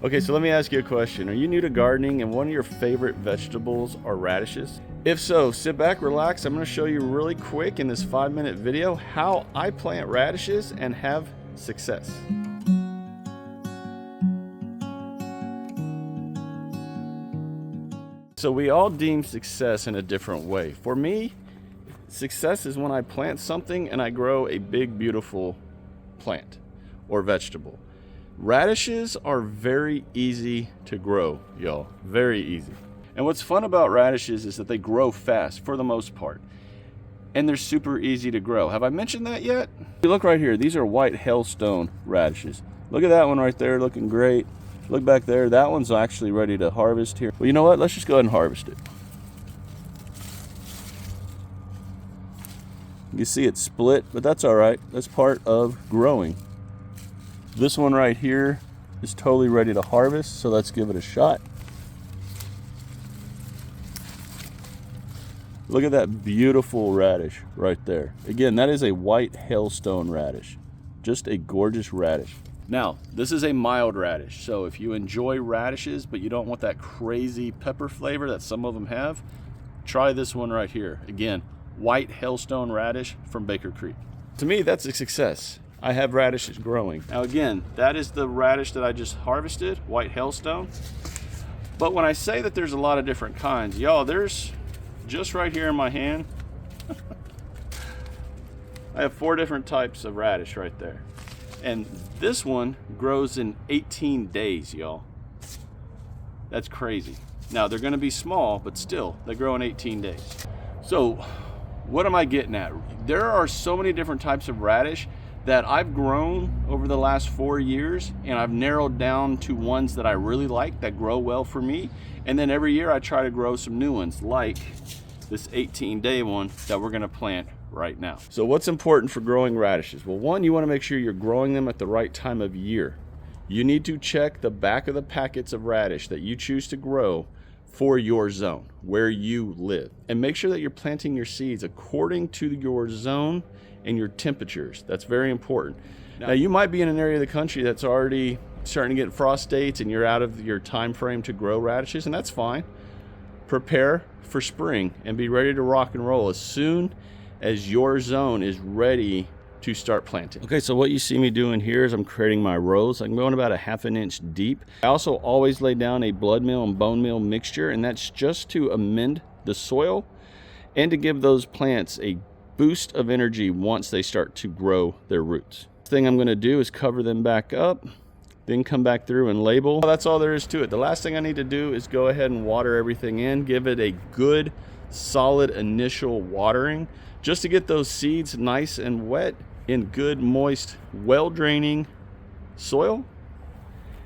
Okay, so let me ask you a question. Are you new to gardening and one of your favorite vegetables are radishes? If so, sit back, relax. I'm going to show you really quick in this 5-minute video how I plant radishes and have success. So we all deem success in a different way. For me, success is when I plant something and I grow a big, beautiful plant or vegetable. Radishes are very easy to grow, y'all. Very easy. And what's fun about radishes is that they grow fast for the most part. And they're super easy to grow. Have I mentioned that yet? You look right here. These are white hailstone radishes. Look at that one right there, looking great. Look back there. That one's actually ready to harvest here. Well, you know what? Let's just go ahead and harvest it. You see it's split, but that's all right. That's part of growing. This one right here is totally ready to harvest, so let's give it a shot. Look at that beautiful radish right there. Again, that is a white hailstone radish. Just a gorgeous radish. Now, this is a mild radish, so if you enjoy radishes, but you don't want that crazy pepper flavor that some of them have, try this one right here. Again, white hailstone radish from Baker Creek. To me, that's a success. I have radishes growing. Now again, that is the radish that I just harvested, white hailstone. But when I say that there's a lot of different kinds, y'all, there's just right here in my hand, I have 4 different types of radish right there. And this one grows in 18 days, y'all. That's crazy. Now they're gonna be small, but still, they grow in 18 days. So what am I getting at? There are so many different types of radish that I've grown over the last 4 years, and I've narrowed down to ones that I really like that grow well for me. And then every year I try to grow some new ones, like this 18-day one that we're gonna plant right now. So what's important for growing radishes? Well, one, you wanna make sure you're growing them at the right time of year. You need to check the back of the packets of radish that you choose to grow for your zone, where you live. And make sure that you're planting your seeds according to your zone and your temperatures. That's very important. Now you might be in an area of the country that's already starting to get frost dates and you're out of your time frame to grow radishes, and that's fine. Prepare for spring and be ready to rock and roll as soon as your zone is ready to start planting. Okay, so what you see me doing here is I'm creating my rows. I'm going about a ½ inch deep. I also always lay down a blood meal and bone meal mixture, and that's just to amend the soil and to give those plants a boost of energy once they start to grow their roots. The thing I'm going to do is cover them back up, then come back through and label. That's all there is to it. The last thing I need to do is go ahead and water everything in, give it a good solid initial watering just to get those seeds nice and wet in good, moist, well-draining soil.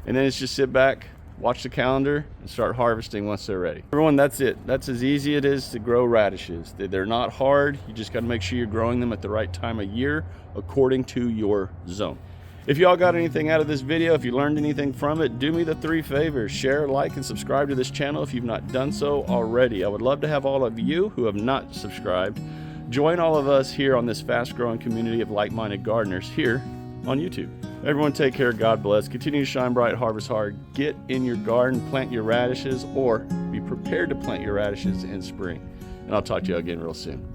And then it's just sit back, watch the calendar, and start harvesting once they're ready. Everyone, that's it. That's as easy it is to grow radishes. They're not hard. You just got to make sure you're growing them at the right time of year according to your zone. If y'all got anything out of this video, if you learned anything from it, do me the 3 favors. Share, like, and subscribe to this channel if you've not done so already. I would love to have all of you who have not subscribed join all of us here on this fast-growing community of like-minded gardeners here on YouTube. Everyone take care, God bless. Continue to shine bright, harvest hard. Get in your garden, plant your radishes, or be prepared to plant your radishes in spring. And I'll talk to you again real soon.